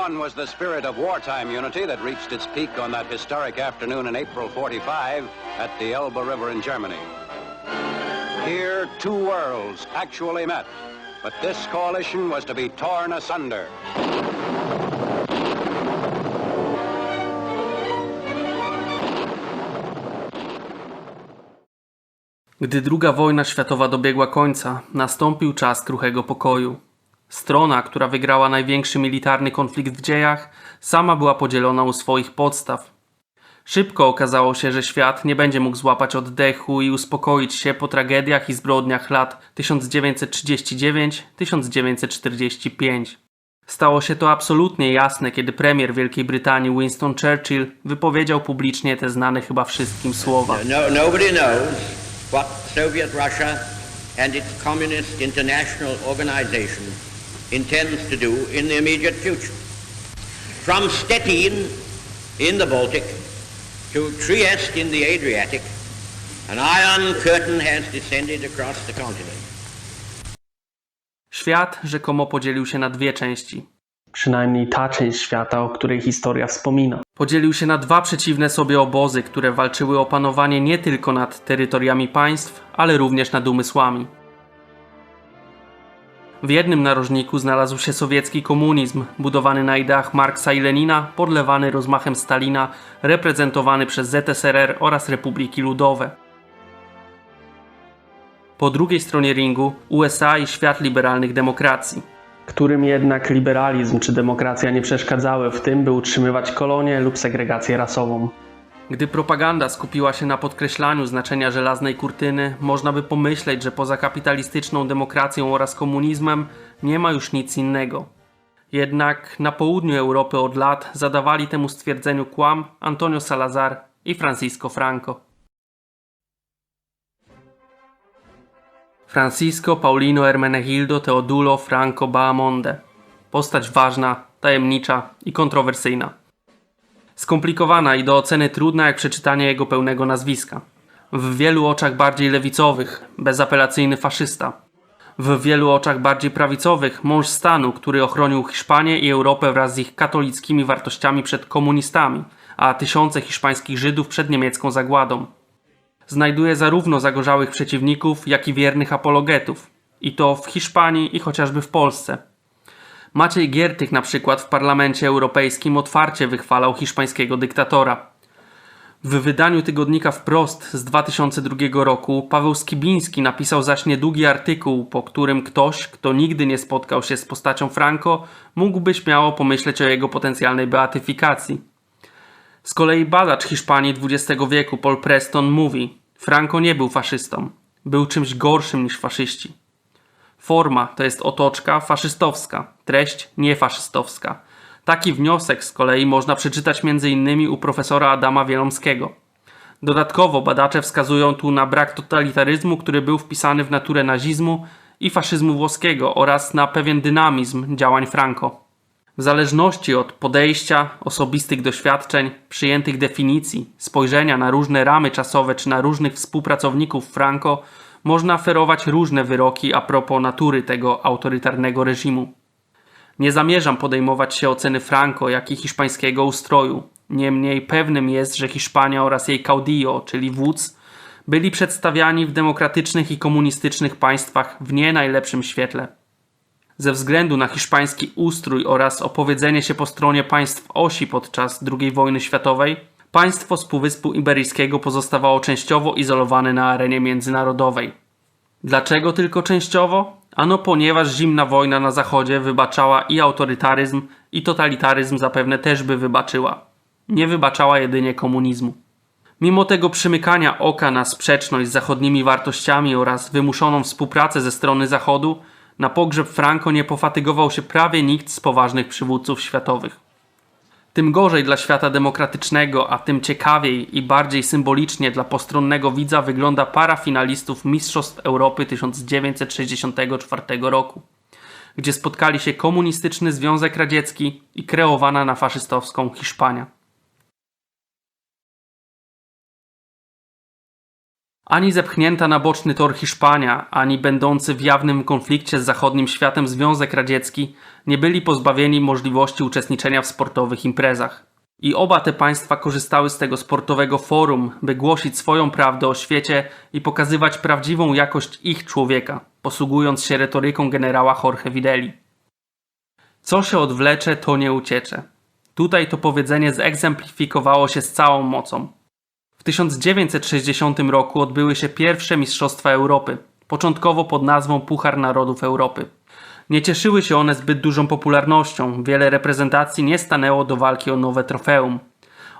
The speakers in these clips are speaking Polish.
Gone was the spirit of wartime unity that reached its peak on that historic afternoon in April 45 at the Elbe River in Germany. Here, two worlds actually met, but this coalition was to be torn asunder. Gdy II wojna światowa dobiegła końca, nastąpił czas kruchego pokoju. Strona, która wygrała największy militarny konflikt w dziejach, sama była podzielona u swoich podstaw. Szybko okazało się, że świat nie będzie mógł złapać oddechu i uspokoić się po tragediach i zbrodniach lat 1939-1945. Stało się to absolutnie jasne, kiedy premier Wielkiej Brytanii Winston Churchill wypowiedział publicznie te znane chyba wszystkim słowa. Nobody knows what Soviet Russia and its Communist International Organization intends to do in the immediate future. From Stettin in the Baltic to Trieste in the Adriatic, an iron curtain has descended across the continent. Świat rzekomo podzielił się na dwie części. Przynajmniej ta część świata, o której historia wspomina. Podzielił się na dwa przeciwne sobie obozy, które walczyły o panowanie nie tylko nad terytoriami państw, ale również nad umysłami. W jednym narożniku znalazł się sowiecki komunizm, budowany na ideach Marksa i Lenina, podlewany rozmachem Stalina, reprezentowany przez ZSRR oraz Republiki Ludowe. Po drugiej stronie ringu USA i świat liberalnych demokracji, którym jednak liberalizm czy demokracja nie przeszkadzały w tym, by utrzymywać kolonie lub segregację rasową. Gdy propaganda skupiła się na podkreślaniu znaczenia żelaznej kurtyny, można by pomyśleć, że poza kapitalistyczną demokracją oraz komunizmem nie ma już nic innego. Jednak na południu Europy od lat zadawali temu stwierdzeniu kłam Antonio Salazar i Francisco Franco. Francisco Paulino Hermenegildo Teodulo Franco Baamonde. Postać ważna, tajemnicza i kontrowersyjna. Skomplikowana i do oceny trudna jak przeczytanie jego pełnego nazwiska. W wielu oczach bardziej lewicowych, bezapelacyjny faszysta. W wielu oczach bardziej prawicowych mąż stanu, który ochronił Hiszpanię i Europę wraz z ich katolickimi wartościami przed komunistami, a tysiące hiszpańskich Żydów przed niemiecką zagładą. Znajduje zarówno zagorzałych przeciwników, jak i wiernych apologetów. I to w Hiszpanii i chociażby w Polsce. Maciej Giertych na przykład w Parlamencie Europejskim otwarcie wychwalał hiszpańskiego dyktatora. W wydaniu tygodnika Wprost z 2002 roku Paweł Skibiński napisał zaś niedługi artykuł, po którym ktoś, kto nigdy nie spotkał się z postacią Franco, mógłby śmiało pomyśleć o jego potencjalnej beatyfikacji. Z kolei badacz Hiszpanii XX wieku Paul Preston mówi: Franco nie był faszystą, był czymś gorszym niż faszyści. Forma to jest otoczka faszystowska, treść niefaszystowska. Taki wniosek z kolei można przeczytać m.in. u profesora Adama Wielomskiego. Dodatkowo badacze wskazują tu na brak totalitaryzmu, który był wpisany w naturę nazizmu i faszyzmu włoskiego oraz na pewien dynamizm działań Franco. W zależności od podejścia, osobistych doświadczeń, przyjętych definicji, spojrzenia na różne ramy czasowe czy na różnych współpracowników Franco, można ferować różne wyroki a propos natury tego autorytarnego reżimu. Nie zamierzam podejmować się oceny Franco, jak i hiszpańskiego ustroju. Niemniej pewnym jest, że Hiszpania oraz jej caudillo, czyli wódz, byli przedstawiani w demokratycznych i komunistycznych państwach w nie najlepszym świetle. Ze względu na hiszpański ustrój oraz opowiedzenie się po stronie państw osi podczas II wojny światowej, państwo z Półwyspu Iberyjskiego pozostawało częściowo izolowane na arenie międzynarodowej. Dlaczego tylko częściowo? Ano ponieważ zimna wojna na zachodzie wybaczała i autorytaryzm, i totalitaryzm zapewne też by wybaczyła. Nie wybaczała jedynie komunizmu. Mimo tego przymykania oka na sprzeczność z zachodnimi wartościami oraz wymuszoną współpracę ze strony Zachodu, na pogrzeb Franco nie pofatygował się prawie nikt z poważnych przywódców światowych. Tym gorzej dla świata demokratycznego, a tym ciekawiej i bardziej symbolicznie dla postronnego widza wygląda para finalistów Mistrzostw Europy 1964 roku, gdzie spotkali się komunistyczny Związek Radziecki i kreowana na faszystowską Hiszpania. Ani zepchnięta na boczny tor Hiszpania, ani będący w jawnym konflikcie z zachodnim światem Związek Radziecki nie byli pozbawieni możliwości uczestniczenia w sportowych imprezach. I oba te państwa korzystały z tego sportowego forum, by głosić swoją prawdę o świecie i pokazywać prawdziwą jakość ich człowieka, posługując się retoryką generała Jorge Videli. Co się odwlecze, to nie uciecze. Tutaj to powiedzenie zegzemplifikowało się z całą mocą. W 1960 roku odbyły się pierwsze Mistrzostwa Europy, początkowo pod nazwą Puchar Narodów Europy. Nie cieszyły się one zbyt dużą popularnością, wiele reprezentacji nie stanęło do walki o nowe trofeum.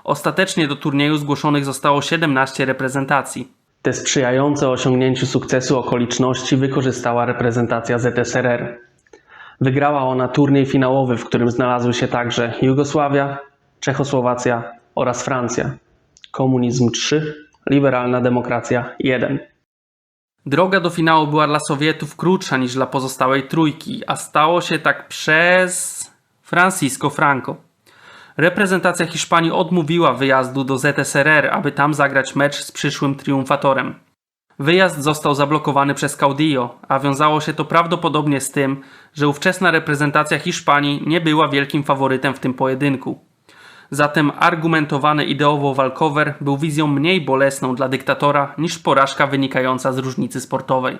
Ostatecznie do turnieju zgłoszonych zostało 17 reprezentacji. Te sprzyjające osiągnięciu sukcesu okoliczności wykorzystała reprezentacja ZSRR. Wygrała ona turniej finałowy, w którym znalazły się także Jugosławia, Czechosłowacja oraz Francja. Komunizm 3, liberalna demokracja 1. Droga do finału była dla Sowietów krótsza niż dla pozostałej trójki, a stało się tak przez Francisco Franco. Reprezentacja Hiszpanii odmówiła wyjazdu do ZSRR, aby tam zagrać mecz z przyszłym triumfatorem. Wyjazd został zablokowany przez Caudillo, a wiązało się to prawdopodobnie z tym, że ówczesna reprezentacja Hiszpanii nie była wielkim faworytem w tym pojedynku. Zatem argumentowany ideowo walkover był wizją mniej bolesną dla dyktatora niż porażka wynikająca z różnicy sportowej.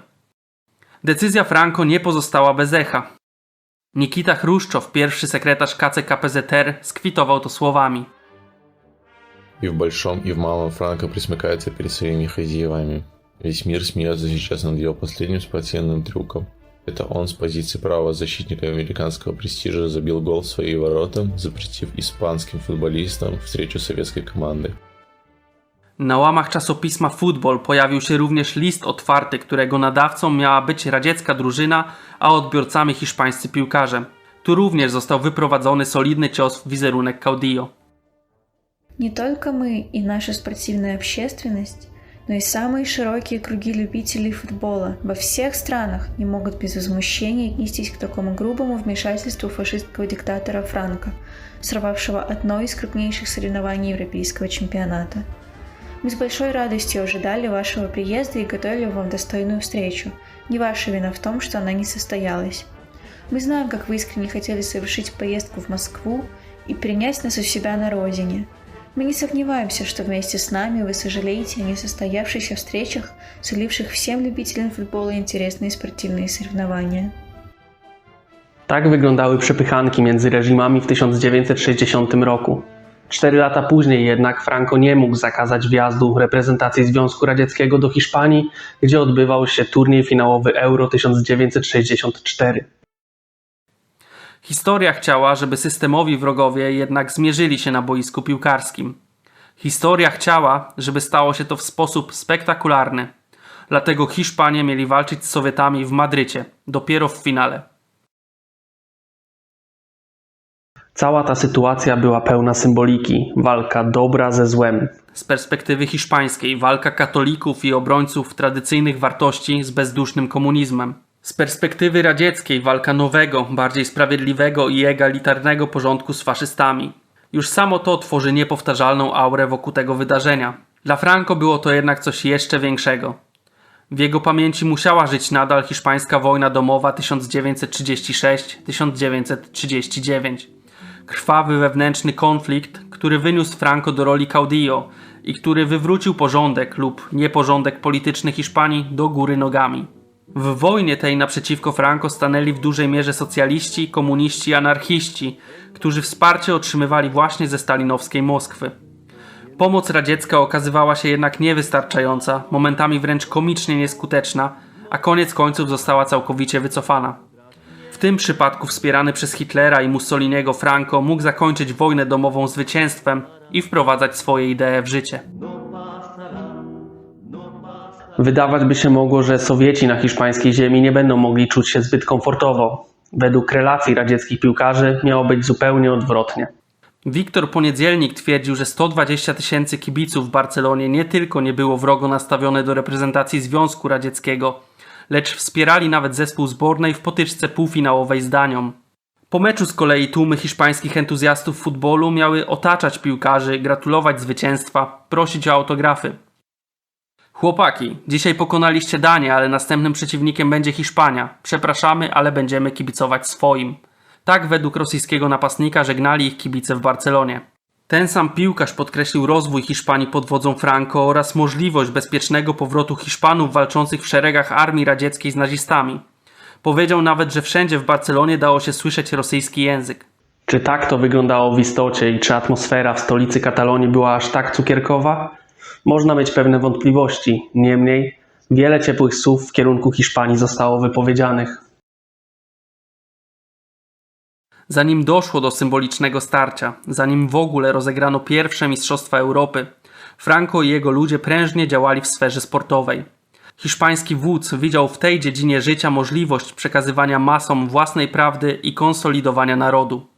Decyzja Franco nie pozostała bez echa. Nikita Chruszczow, pierwszy sekretarz KCKPZR, skwitował to słowami: И в большом, и в малом Франко присмыкается перед своими хозяевами. Весь мир смеется сейчас над его последним спортивным трюком. Это он с позиции правого защитника американского престижа забил гол в свои ворота, запретив испанским футболистам встречу советской команды. Na łamach czasopisma Football pojawił się również list otwarty, którego nadawcą miała być radziecka drużyna, a odbiorcami hiszpańscy piłkarze. Tu również został wyprowadzony solidny cios w wizerunek Caudillo. Не только мы и наша спортивная общественность, но и самые широкие круги любителей футбола во всех странах не могут без возмущения отнестись к такому грубому вмешательству фашистского диктатора Франко, сорвавшего одно из крупнейших соревнований европейского чемпионата. Мы с большой радостью ожидали вашего приезда и готовили вам достойную встречу. Не ваша вина в том, что она не состоялась. Мы знаем, как вы искренне хотели совершить поездку в Москву и принять нас у себя на родине. Мы не сомневаемся, что вместе с нами вы сожалеете о несостоявшихся встречах, суливших всем любителям футбола интересные спортивные соревнования. Tak wyglądały przepychanki między reżimami w 1960 roku. 4 lata później jednak Franco nie mógł zakazać wjazdu reprezentacji Związku Radzieckiego do Hiszpanii, gdzie odbywał się turniej finałowy Euro 1964. Historia chciała, żeby systemowi wrogowie jednak zmierzyli się na boisku piłkarskim. Historia chciała, żeby stało się to w sposób spektakularny. Dlatego Hiszpanie mieli walczyć z Sowietami w Madrycie, dopiero w finale. Cała ta sytuacja była pełna symboliki. Walka dobra ze złem. Z perspektywy hiszpańskiej walka katolików i obrońców tradycyjnych wartości z bezdusznym komunizmem. Z perspektywy radzieckiej walka nowego, bardziej sprawiedliwego i egalitarnego porządku z faszystami. Już samo to tworzy niepowtarzalną aurę wokół tego wydarzenia. Dla Franco było to jednak coś jeszcze większego. W jego pamięci musiała żyć nadal hiszpańska wojna domowa 1936-1939. Krwawy wewnętrzny konflikt, który wyniósł Franco do roli Caudillo i który wywrócił porządek lub nieporządek polityczny Hiszpanii do góry nogami. W wojnie tej naprzeciwko Franco stanęli w dużej mierze socjaliści, komuniści i anarchiści, którzy wsparcie otrzymywali właśnie ze stalinowskiej Moskwy. Pomoc radziecka okazywała się jednak niewystarczająca, momentami wręcz komicznie nieskuteczna, a koniec końców została całkowicie wycofana. W tym przypadku wspierany przez Hitlera i Mussoliniego Franco mógł zakończyć wojnę domową zwycięstwem i wprowadzać swoje idee w życie. Wydawać by się mogło, że Sowieci na hiszpańskiej ziemi nie będą mogli czuć się zbyt komfortowo. Według relacji radzieckich piłkarzy miało być zupełnie odwrotnie. Wiktor Poniedzielnik twierdził, że 120 000 kibiców w Barcelonie nie tylko nie było wrogo nastawione do reprezentacji Związku Radzieckiego, lecz wspierali nawet zespół zbornej w potyczce półfinałowej z Danią. Po meczu z kolei tłumy hiszpańskich entuzjastów futbolu miały otaczać piłkarzy, gratulować zwycięstwa, prosić o autografy. Chłopaki, dzisiaj pokonaliście Danię, ale następnym przeciwnikiem będzie Hiszpania. Przepraszamy, ale będziemy kibicować swoim. Tak według rosyjskiego napastnika żegnali ich kibice w Barcelonie. Ten sam piłkarz podkreślił rozwój Hiszpanii pod wodzą Franco oraz możliwość bezpiecznego powrotu Hiszpanów walczących w szeregach armii radzieckiej z nazistami. Powiedział nawet, że wszędzie w Barcelonie dało się słyszeć rosyjski język. Czy tak to wyglądało w istocie i czy atmosfera w stolicy Katalonii była aż tak cukierkowa? Można mieć pewne wątpliwości, niemniej wiele ciepłych słów w kierunku Hiszpanii zostało wypowiedzianych. Zanim doszło do symbolicznego starcia, zanim w ogóle rozegrano pierwsze Mistrzostwa Europy, Franco i jego ludzie prężnie działali w sferze sportowej. Hiszpański wódz widział w tej dziedzinie życia możliwość przekazywania masom własnej prawdy i konsolidowania narodu.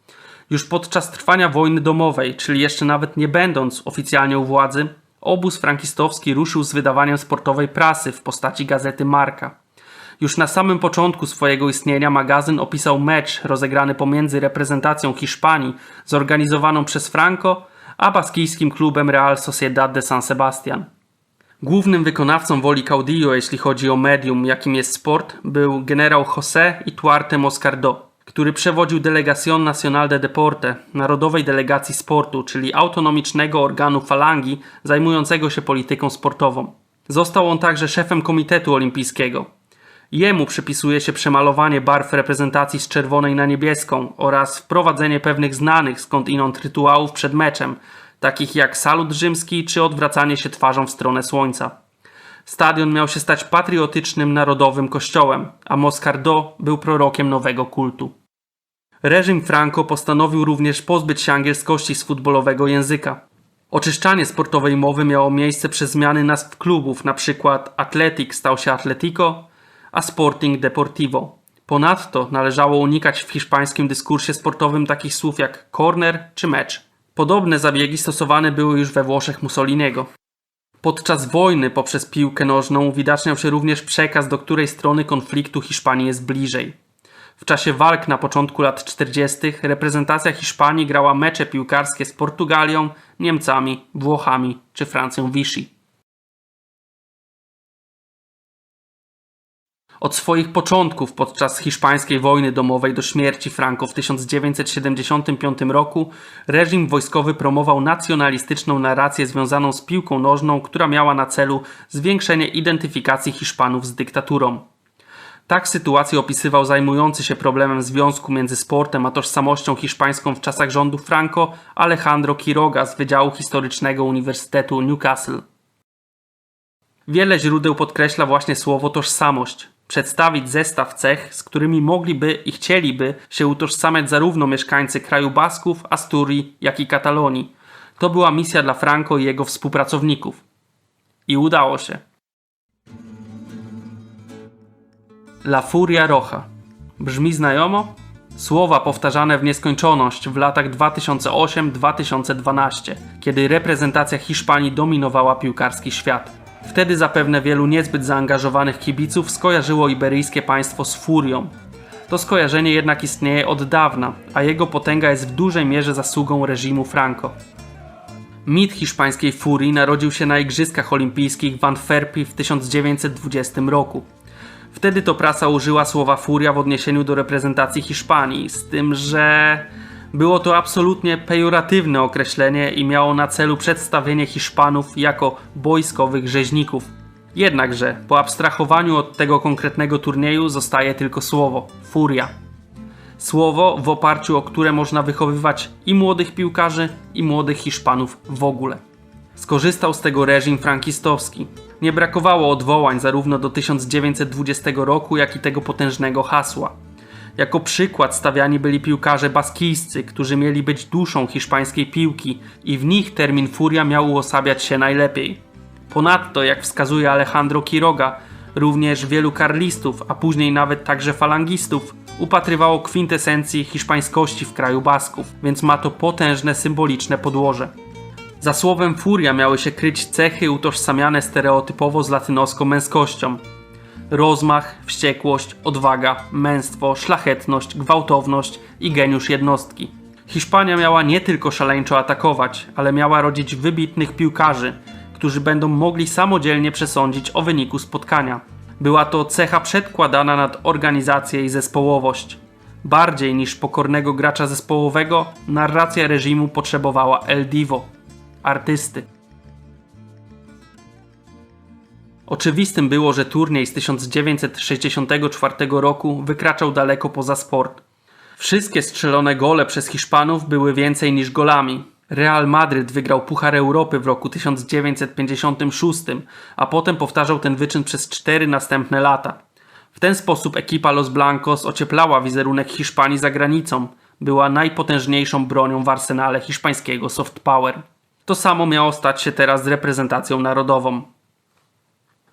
Już podczas trwania wojny domowej, czyli jeszcze nawet nie będąc oficjalnie u władzy, obóz frankistowski ruszył z wydawaniem sportowej prasy w postaci gazety Marca. Już na samym początku swojego istnienia magazyn opisał mecz rozegrany pomiędzy reprezentacją Hiszpanii zorganizowaną przez Franco a baskijskim klubem Real Sociedad de San Sebastián. Głównym wykonawcą woli Caudillo, jeśli chodzi o medium, jakim jest sport, był generał José Ituarte Moscardó, który przewodził Delegación Nacional de Deporte, narodowej delegacji sportu, czyli autonomicznego organu falangi zajmującego się polityką sportową. Został on także szefem Komitetu Olimpijskiego. Jemu przypisuje się przemalowanie barw reprezentacji z czerwonej na niebieską oraz wprowadzenie pewnych znanych skądinąd rytuałów przed meczem, takich jak salut rzymski czy odwracanie się twarzą w stronę słońca. Stadion miał się stać patriotycznym, narodowym kościołem, a Moscardó był prorokiem nowego kultu. Reżim Franco postanowił również pozbyć się angielskości z futbolowego języka. Oczyszczanie sportowej mowy miało miejsce przez zmiany nazw klubów, np. Athletic stał się Atletico, a Sporting Deportivo. Ponadto należało unikać w hiszpańskim dyskursie sportowym takich słów jak corner czy mecz. Podobne zabiegi stosowane były już we Włoszech Mussoliniego. Podczas wojny poprzez piłkę nożną uwidaczniał się również przekaz, do której strony konfliktu Hiszpanii jest bliżej. W czasie walk na początku lat 40. reprezentacja Hiszpanii grała mecze piłkarskie z Portugalią, Niemcami, Włochami czy Francją Vichy. Od swoich początków podczas hiszpańskiej wojny domowej do śmierci Franco w 1975 roku reżim wojskowy promował nacjonalistyczną narrację związaną z piłką nożną, która miała na celu zwiększenie identyfikacji Hiszpanów z dyktaturą. Tak sytuację opisywał zajmujący się problemem związku między sportem a tożsamością hiszpańską w czasach rządów Franco Alejandro Quiroga z Wydziału Historycznego Uniwersytetu Newcastle. Wiele źródeł podkreśla właśnie słowo tożsamość. Przedstawić zestaw cech, z którymi mogliby i chcieliby się utożsamiać zarówno mieszkańcy kraju Basków, Asturii, jak i Katalonii. To była misja dla Franco i jego współpracowników. I udało się. La Furia Roja. Brzmi znajomo? Słowa powtarzane w nieskończoność w latach 2008-2012, kiedy reprezentacja Hiszpanii dominowała piłkarski świat. Wtedy zapewne wielu niezbyt zaangażowanych kibiców skojarzyło iberyjskie państwo z furią. To skojarzenie jednak istnieje od dawna, a jego potęga jest w dużej mierze zasługą reżimu Franco. Mit hiszpańskiej furii narodził się na Igrzyskach Olimpijskich w Antwerpii w 1920 roku. Wtedy to prasa użyła słowa furia w odniesieniu do reprezentacji Hiszpanii, z tym, że było to absolutnie pejoratywne określenie i miało na celu przedstawienie Hiszpanów jako wojskowych rzeźników. Jednakże po abstrahowaniu od tego konkretnego turnieju zostaje tylko słowo furia. Słowo, w oparciu o które można wychowywać i młodych piłkarzy, i młodych Hiszpanów w ogóle. Skorzystał z tego reżim frankistowski. Nie brakowało odwołań zarówno do 1920 roku, jak i tego potężnego hasła. Jako przykład stawiani byli piłkarze baskijscy, którzy mieli być duszą hiszpańskiej piłki i w nich termin furia miał uosabiać się najlepiej. Ponadto, jak wskazuje Alejandro Quiroga, również wielu karlistów, a później nawet także falangistów, upatrywało kwintesencji hiszpańskości w kraju Basków, więc ma to potężne symboliczne podłoże. Za słowem furia miały się kryć cechy utożsamiane stereotypowo z latynoską męskością. Rozmach, wściekłość, odwaga, męstwo, szlachetność, gwałtowność i geniusz jednostki. Hiszpania miała nie tylko szaleńczo atakować, ale miała rodzić wybitnych piłkarzy, którzy którzy będą mogli samodzielnie przesądzić o wyniku spotkania. Była to cecha przedkładana nad organizację i zespołowość. Bardziej niż pokornego gracza zespołowego, narracja reżimu potrzebowała El Divo, artysty. Oczywistym było, że turniej z 1964 roku wykraczał daleko poza sport. Wszystkie strzelone gole przez Hiszpanów były więcej niż golami. Real Madryt wygrał Puchar Europy w roku 1956, a potem powtarzał ten wyczyn przez 4 następne lata. W ten sposób ekipa Los Blancos ocieplała wizerunek Hiszpanii za granicą. Była najpotężniejszą bronią w arsenale hiszpańskiego soft power. To samo miało stać się teraz z reprezentacją narodową.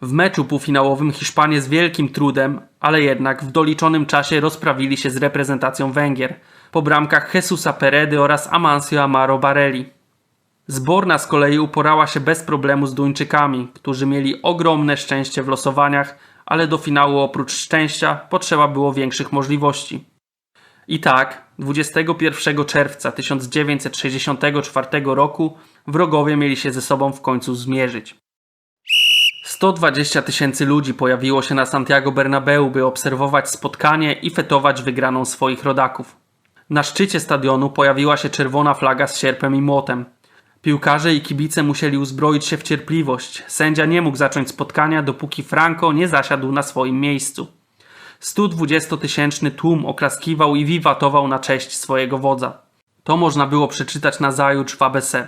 W meczu półfinałowym Hiszpanie z wielkim trudem, ale jednak w doliczonym czasie rozprawili się z reprezentacją Węgier po bramkach Jesusa Peredy oraz Amancio Amaro Barelli. Zborna z kolei uporała się bez problemu z Duńczykami, którzy mieli ogromne szczęście w losowaniach, ale do finału oprócz szczęścia potrzeba było większych możliwości. I tak, 21 czerwca 1964 roku wrogowie mieli się ze sobą w końcu zmierzyć. 120 000 ludzi pojawiło się na Santiago Bernabeu, by obserwować spotkanie i fetować wygraną swoich rodaków. Na szczycie stadionu pojawiła się czerwona flaga z sierpem i młotem. Piłkarze i kibice musieli uzbroić się w cierpliwość. Sędzia nie mógł zacząć spotkania, dopóki Franco nie zasiadł na swoim miejscu. 120-tysięczny tłum oklaskiwał i wiwatował na cześć swojego wodza. To można było przeczytać nazajutrz w ABC.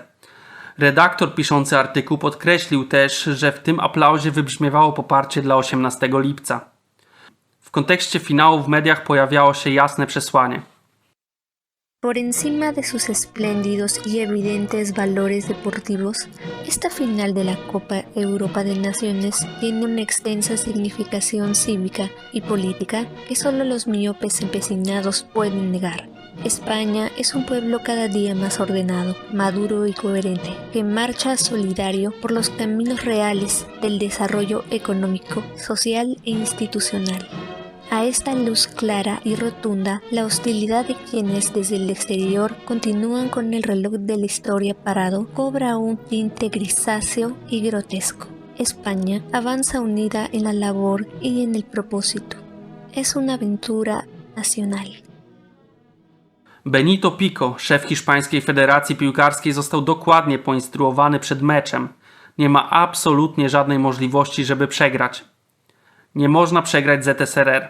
Redaktor piszący artykuł podkreślił też, że w tym aplauzie wybrzmiewało poparcie dla 18 lipca. W kontekście finału w mediach pojawiało się jasne przesłanie. Por encima de sus espléndidos y evidentes valores deportivos, esta final de la Copa Europa de Naciones tiene una extensa significación cívica y política que solo los miopes empecinados pueden negar. España es un pueblo cada día más ordenado, maduro y coherente, que marcha solidario por los caminos reales del desarrollo económico, social e institucional. A esta luz clara y rotunda, la hostilidad de quienes desde el exterior continúan con el reloj de la historia parado cobra un tinte grisáceo y grotesco. España avanza unida en la labor y en el propósito. Es una aventura nacional. Benito Pico, szef Hiszpańskiej Federacji Piłkarskiej, został dokładnie poinstruowany przed meczem. Nie ma absolutnie żadnej możliwości, żeby przegrać. Nie można przegrać ZSRR.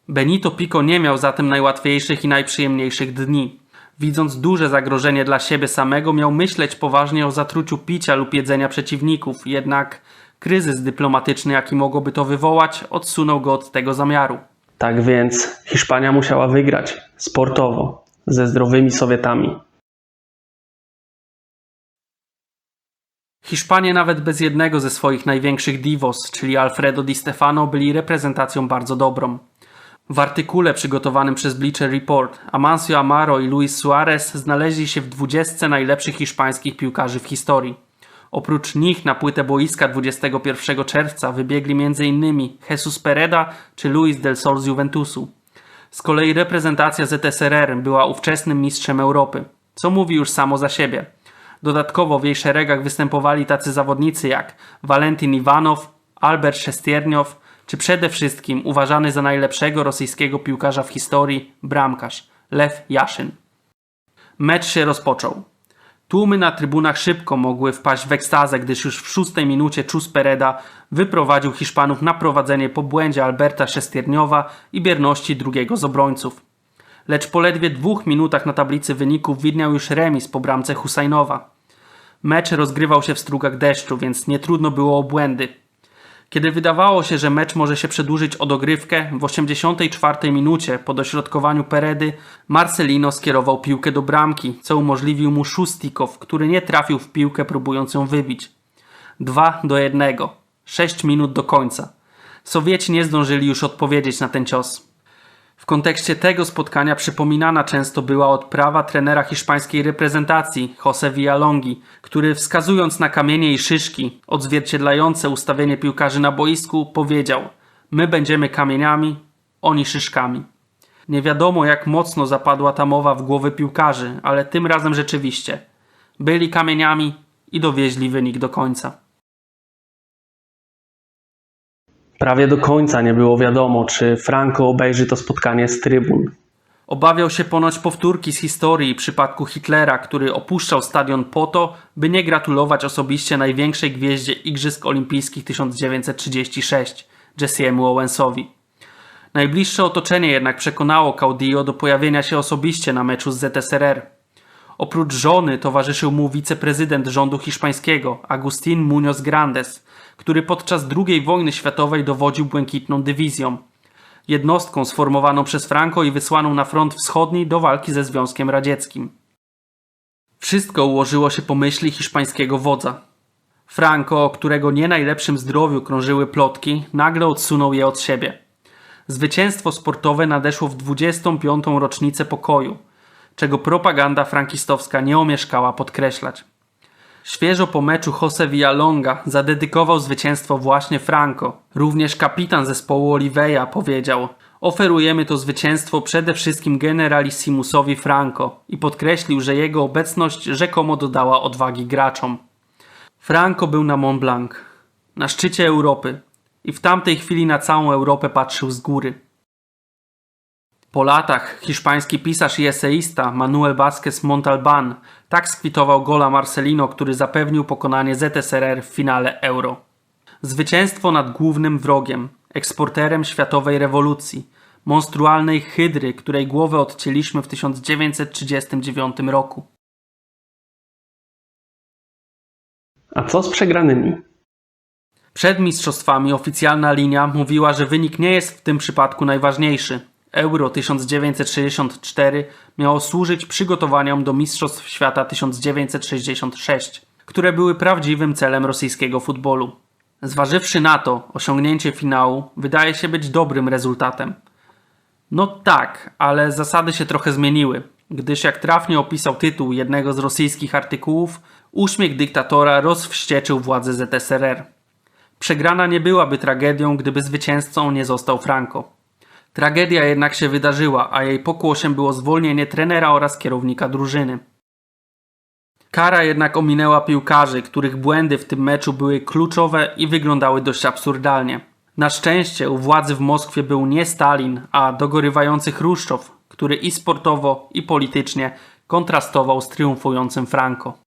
Benito Pico nie miał zatem najłatwiejszych i najprzyjemniejszych dni. Widząc duże zagrożenie dla siebie samego, miał myśleć poważnie o zatruciu picia lub jedzenia przeciwników, jednak kryzys dyplomatyczny, jaki mogłoby to wywołać, odsunął go od tego zamiaru. Tak więc Hiszpania musiała wygrać sportowo, ze zdrowymi Sowietami. Hiszpanie nawet bez jednego ze swoich największych divos, czyli Alfredo Di Stefano, byli reprezentacją bardzo dobrą. W artykule przygotowanym przez Bleacher Report Amancio Amaro i Luis Suarez znaleźli się w 20 najlepszych hiszpańskich piłkarzy w historii. Oprócz nich na płytę boiska 21 czerwca wybiegli m.in. Jesus Pereda czy Luis del Sol z Juventusu. Z kolei reprezentacja ZSRR była ówczesnym mistrzem Europy, co mówi już samo za siebie. Dodatkowo w jej szeregach występowali tacy zawodnicy jak Valentin Iwanow, Albert Szestierniow, czy przede wszystkim uważany za najlepszego rosyjskiego piłkarza w historii bramkarz Lew Jaszyn. Mecz się rozpoczął. Tłumy na trybunach szybko mogły wpaść w ekstazę, gdyż już w 6 minucie Chus Pereda wyprowadził Hiszpanów na prowadzenie po błędzie Alberta Szestierniowa i bierności drugiego z obrońców. Lecz po ledwie 2 minutach na tablicy wyników widniał już remis po bramce Husajnowa. Mecz rozgrywał się w strugach deszczu, więc nie trudno było o błędy. Kiedy wydawało się, że mecz może się przedłużyć o dogrywkę, w 84 minucie po dośrodkowaniu Peredy Marcelino skierował piłkę do bramki, co umożliwił mu Szustikow, który nie trafił w piłkę, próbując ją wybić. 2-1. 6 minut do końca. Sowieci nie zdążyli już odpowiedzieć na ten cios. W kontekście tego spotkania przypominana często była odprawa trenera hiszpańskiej reprezentacji José Villalongi, który wskazując na kamienie i szyszki odzwierciedlające ustawienie piłkarzy na boisku powiedział: my będziemy kamieniami, oni szyszkami. Nie wiadomo jak mocno zapadła ta mowa w głowy piłkarzy, ale tym razem rzeczywiście byli kamieniami i dowieźli wynik do końca. Prawie do końca nie było wiadomo, czy Franco obejrzy to spotkanie z trybun. Obawiał się ponoć powtórki z historii przypadku Hitlera, który opuszczał stadion po to, by nie gratulować osobiście największej gwieździe Igrzysk Olimpijskich 1936, Jesse'emu Owensowi. Najbliższe otoczenie jednak przekonało Caudillo do pojawienia się osobiście na meczu z ZSRR. Oprócz żony towarzyszył mu wiceprezydent rządu hiszpańskiego, Agustín Muñoz Grandes, który podczas II wojny światowej dowodził Błękitną Dywizją, jednostką sformowaną przez Franco i wysłaną na front wschodni do walki ze Związkiem Radzieckim. Wszystko ułożyło się po myśli hiszpańskiego wodza. Franco, o którego nie najlepszym zdrowiu krążyły plotki, nagle odsunął je od siebie. Zwycięstwo sportowe nadeszło w 25. rocznicę pokoju, czego propaganda frankistowska nie omieszkała podkreślać. Świeżo po meczu José Villalonga zadedykował zwycięstwo właśnie Franco. Również kapitan zespołu Oliveira powiedział: oferujemy to zwycięstwo przede wszystkim generalissimusowi Franco i podkreślił, że jego obecność rzekomo dodała odwagi graczom. Franco był na Mont Blanc, na szczycie Europy i w tamtej chwili na całą Europę patrzył z góry. Po latach hiszpański pisarz i eseista Manuel Vázquez Montalbán tak skwitował gola Marcelino, który zapewnił pokonanie ZSRR w finale Euro. Zwycięstwo nad głównym wrogiem, eksporterem światowej rewolucji, monstrualnej hydry, której głowę odcięliśmy w 1939 roku. A co z przegranymi? Przed mistrzostwami oficjalna linia mówiła, że wynik nie jest w tym przypadku najważniejszy. Euro 1964 miało służyć przygotowaniom do Mistrzostw Świata 1966, które były prawdziwym celem rosyjskiego futbolu. Zważywszy na to, osiągnięcie finału wydaje się być dobrym rezultatem. No tak, ale zasady się trochę zmieniły, gdyż jak trafnie opisał tytuł jednego z rosyjskich artykułów, uśmiech dyktatora rozwścieczył władze ZSRR. Przegrana nie byłaby tragedią, gdyby zwycięzcą nie został Franco. Tragedia jednak się wydarzyła, a jej pokłosiem było zwolnienie trenera oraz kierownika drużyny. Kara jednak ominęła piłkarzy, których błędy w tym meczu były kluczowe i wyglądały dość absurdalnie. Na szczęście u władzy w Moskwie był nie Stalin, a dogorywający Chruszczow, który i sportowo, i politycznie kontrastował z triumfującym Franco.